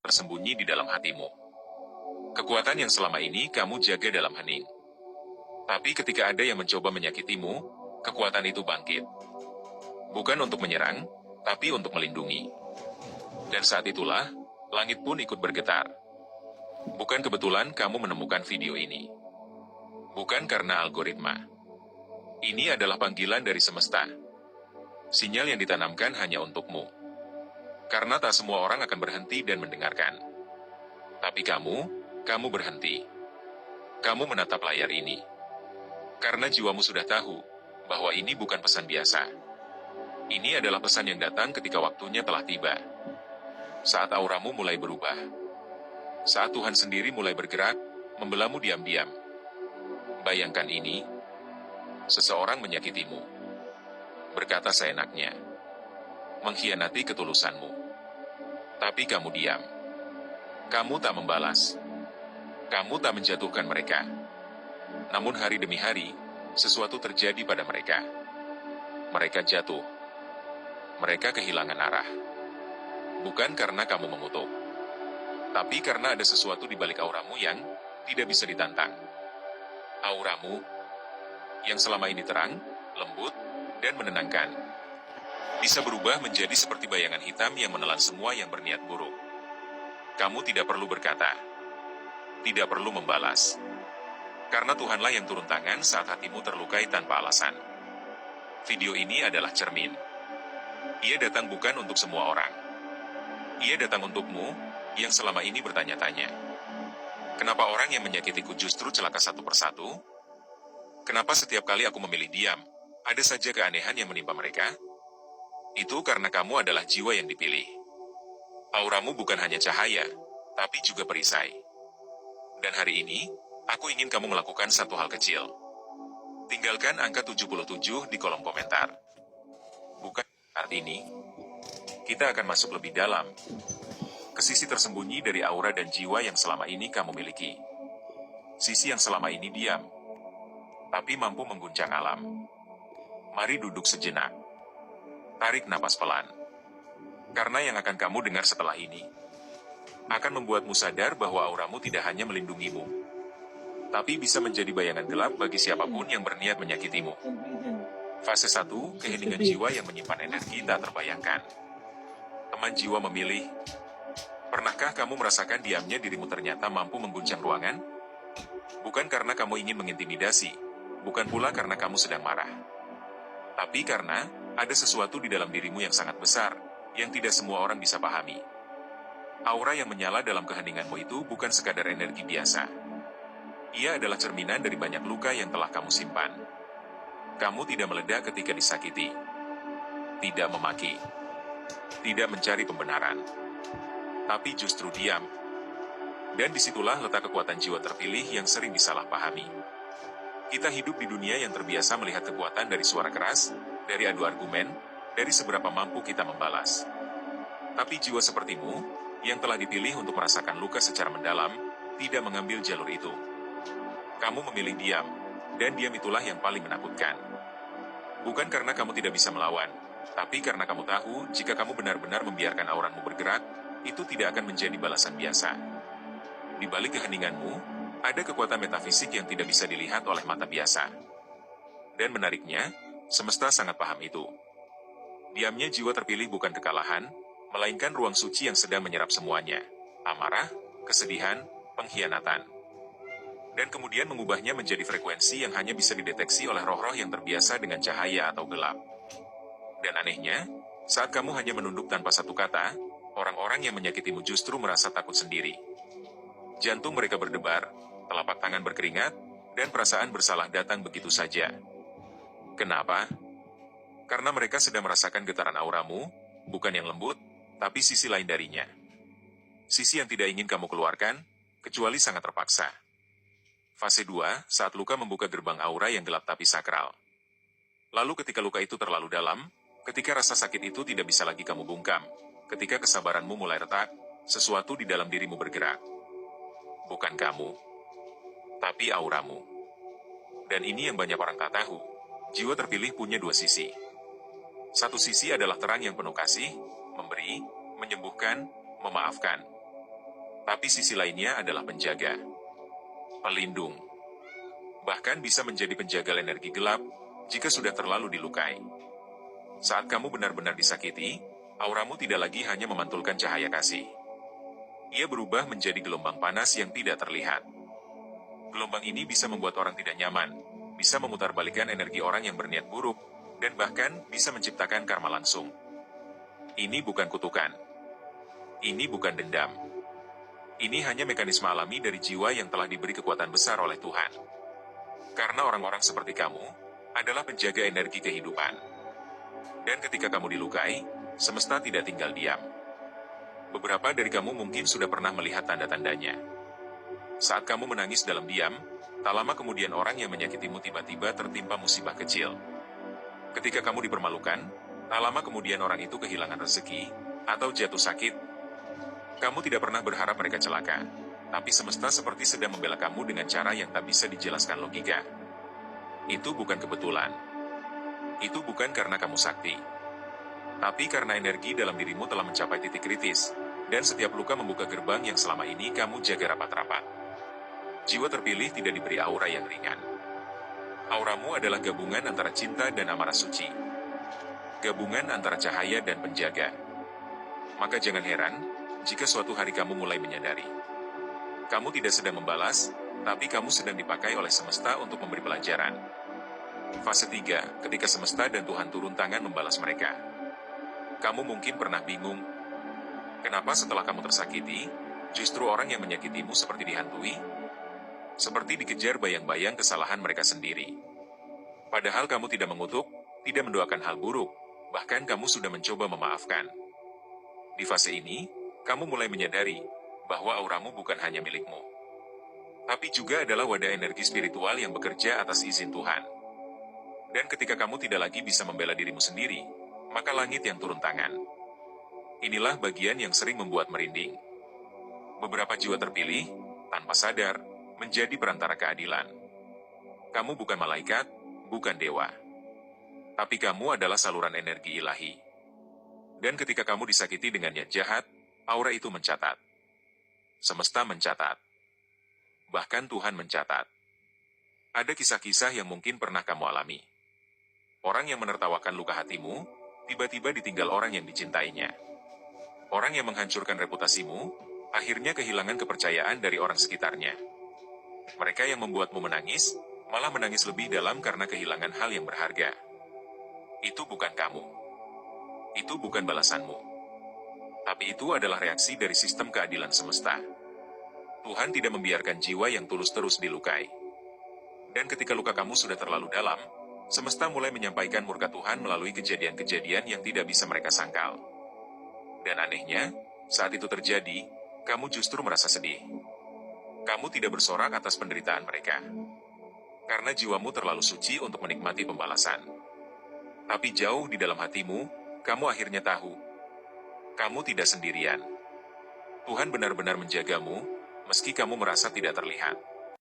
tersembunyi di dalam hatimu. Kekuatan yang selama ini kamu jaga dalam hening. Tapi ketika ada yang mencoba menyakitimu, kekuatan itu bangkit. Bukan untuk menyerang, tapi untuk melindungi. Dan saat itulah, langit pun ikut bergetar. Bukan kebetulan kamu menemukan video ini. Bukan karena algoritma. Ini adalah panggilan dari semesta. Sinyal yang ditanamkan hanya untukmu. Karena tak semua orang akan berhenti dan mendengarkan. Tapi kamu berhenti. Kamu menatap layar ini. Karena jiwamu sudah tahu bahwa ini bukan pesan biasa. Ini adalah pesan yang datang ketika waktunya telah tiba. Saat auramu mulai berubah. Saat Tuhan sendiri mulai bergerak, membelamu diam-diam. Bayangkan ini. Seseorang menyakitimu. Berkata seenaknya. Mengkhianati ketulusanmu. Tapi kamu diam. Kamu tak membalas. Kamu tak menjatuhkan mereka. Namun hari demi hari, sesuatu terjadi pada mereka. Mereka jatuh. Mereka kehilangan arah. Bukan karena kamu mengutuk. Tapi karena ada sesuatu di balik auramu yang tidak bisa ditantang. Auramu, yang selama ini terang, lembut, dan menenangkan, bisa berubah menjadi seperti bayangan hitam yang menelan semua yang berniat buruk. Kamu tidak perlu berkata. Tidak perlu membalas. Karena Tuhanlah yang turun tangan saat hatimu terlukai tanpa alasan. Video ini adalah cermin. Ia datang bukan untuk semua orang. Ia datang untukmu, yang selama ini bertanya-tanya. Kenapa orang yang menyakitiku justru celaka satu persatu? Kenapa setiap kali aku memilih diam, ada saja keanehan yang menimpa mereka? Itu karena kamu adalah jiwa yang dipilih. Auramu bukan hanya cahaya, tapi juga perisai. Dan hari ini, aku ingin kamu melakukan satu hal kecil. Tinggalkan angka 77 di kolom komentar. Bukan saat ini. Kita akan masuk lebih dalam ke sisi tersembunyi dari aura dan jiwa yang selama ini kamu miliki. Sisi yang selama ini diam, tapi mampu mengguncang alam. Mari duduk sejenak. Tarik napas pelan. Karena yang akan kamu dengar setelah ini akan membuatmu sadar bahwa auramu tidak hanya melindungimu, tapi bisa menjadi bayangan gelap bagi siapapun yang berniat menyakitimu. Fase 1, keheningan jiwa yang menyimpan energi tak terbayangkan. Teman jiwa memilih. Pernahkah kamu merasakan diamnya dirimu ternyata mampu mengguncang ruangan? Bukan karena kamu ingin mengintimidasi, bukan pula karena kamu sedang marah. Tapi karena ada sesuatu di dalam dirimu yang sangat besar, yang tidak semua orang bisa pahami. Aura yang menyala dalam keheninganmu itu bukan sekadar energi biasa. Ia adalah cerminan dari banyak luka yang telah kamu simpan. Kamu tidak meledak ketika disakiti. Tidak memaki. Tidak mencari pembenaran. Tapi justru diam. Dan disitulah letak kekuatan jiwa terpilih yang sering disalahpahami. Kita hidup di dunia yang terbiasa melihat kekuatan dari suara keras, dari adu argumen, dari seberapa mampu kita membalas. Tapi jiwa sepertimu, yang telah dipilih untuk merasakan luka secara mendalam, tidak mengambil jalur itu. Kamu memilih diam, dan diam itulah yang paling menakutkan. Bukan karena kamu tidak bisa melawan, tapi karena kamu tahu, jika kamu benar-benar membiarkan auramu bergerak, itu tidak akan menjadi balasan biasa. Di balik keheninganmu, ada kekuatan metafisik yang tidak bisa dilihat oleh mata biasa. Dan menariknya, semesta sangat paham itu. Diamnya jiwa terpilih bukan kekalahan, melainkan ruang suci yang sedang menyerap semuanya. Amarah, kesedihan, pengkhianatan. Dan kemudian mengubahnya menjadi frekuensi yang hanya bisa dideteksi oleh roh-roh yang terbiasa dengan cahaya atau gelap. Dan anehnya, saat kamu hanya menunduk tanpa satu kata, orang-orang yang menyakitimu justru merasa takut sendiri. Jantung mereka berdebar, telapak tangan berkeringat, dan perasaan bersalah datang begitu saja. Kenapa? Karena mereka sedang merasakan getaran auramu, bukan yang lembut, tapi sisi lain darinya. Sisi yang tidak ingin kamu keluarkan, kecuali sangat terpaksa. Fase 2, saat luka membuka gerbang aura yang gelap tapi sakral. Lalu ketika luka itu terlalu dalam, ketika rasa sakit itu tidak bisa lagi kamu bungkam, ketika kesabaranmu mulai retak, sesuatu di dalam dirimu bergerak. Bukan kamu, tapi auramu. Dan ini yang banyak orang tak tahu, jiwa terpilih punya dua sisi. Satu sisi adalah terang yang penuh kasih, memberi, menyembuhkan, memaafkan. Tapi sisi lainnya adalah penjaga, pelindung, bahkan bisa menjadi penjaga energi gelap jika sudah terlalu dilukai. Saat kamu benar-benar disakiti, auramu tidak lagi hanya memantulkan cahaya kasih. Ia berubah menjadi gelombang panas yang tidak terlihat. Gelombang ini bisa membuat orang tidak nyaman, bisa memutarbalikkan energi orang yang berniat buruk, dan bahkan bisa menciptakan karma langsung. Ini bukan kutukan. Ini bukan dendam. Ini hanya mekanisme alami dari jiwa yang telah diberi kekuatan besar oleh Tuhan. Karena orang-orang seperti kamu adalah penjaga energi kehidupan. Dan ketika kamu dilukai, semesta tidak tinggal diam. Beberapa dari kamu mungkin sudah pernah melihat tanda-tandanya. Saat kamu menangis dalam diam, tak lama kemudian orang yang menyakitimu tiba-tiba tertimpa musibah kecil. Ketika kamu dipermalukan, tak lama kemudian orang itu kehilangan rezeki, atau jatuh sakit. Kamu tidak pernah berharap mereka celaka, tapi semesta seperti sedang membela kamu dengan cara yang tak bisa dijelaskan logika. Itu bukan kebetulan. Itu bukan karena kamu sakti. Tapi karena energi dalam dirimu telah mencapai titik kritis, dan setiap luka membuka gerbang yang selama ini kamu jaga rapat-rapat. Jiwa terpilih tidak diberi aura yang ringan. Auramu adalah gabungan antara cinta dan amarah suci. Gabungan antara cahaya dan penjaga. Maka jangan heran, jika suatu hari kamu mulai menyadari. Kamu tidak sedang membalas, tapi kamu sedang dipakai oleh semesta untuk memberi pelajaran. Fase 3, ketika semesta dan Tuhan turun tangan membalas mereka. Kamu mungkin pernah bingung, kenapa setelah kamu tersakiti, justru orang yang menyakitimu seperti dihantui? Seperti dikejar bayang-bayang kesalahan mereka sendiri. Padahal kamu tidak mengutuk, tidak mendoakan hal buruk, bahkan kamu sudah mencoba memaafkan. Di fase ini, kamu mulai menyadari bahwa auramu bukan hanya milikmu, tapi juga adalah wadah energi spiritual yang bekerja atas izin Tuhan. Dan ketika kamu tidak lagi bisa membela dirimu sendiri, maka langit yang turun tangan. Inilah bagian yang sering membuat merinding. Beberapa jiwa terpilih, tanpa sadar, menjadi perantara keadilan. Kamu bukan malaikat, bukan dewa. Tapi kamu adalah saluran energi ilahi. Dan ketika kamu disakiti dengan niat jahat, aura itu mencatat. Semesta mencatat. Bahkan Tuhan mencatat. Ada kisah-kisah yang mungkin pernah kamu alami. Orang yang menertawakan luka hatimu, tiba-tiba ditinggal orang yang dicintainya. Orang yang menghancurkan reputasimu, akhirnya kehilangan kepercayaan dari orang sekitarnya. Mereka yang membuatmu menangis, malah menangis lebih dalam karena kehilangan hal yang berharga. Itu bukan kamu. Itu bukan balasanmu. Tapi itu adalah reaksi dari sistem keadilan semesta. Tuhan tidak membiarkan jiwa yang tulus terus dilukai. Dan ketika luka kamu sudah terlalu dalam, semesta mulai menyampaikan murka Tuhan melalui kejadian-kejadian yang tidak bisa mereka sangkal. Dan anehnya, saat itu terjadi, kamu justru merasa sedih. Kamu tidak bersorak atas penderitaan mereka. Karena jiwamu terlalu suci untuk menikmati pembalasan. Tapi jauh di dalam hatimu, kamu akhirnya tahu, kamu tidak sendirian. Tuhan benar-benar menjagamu, meski kamu merasa tidak terlihat.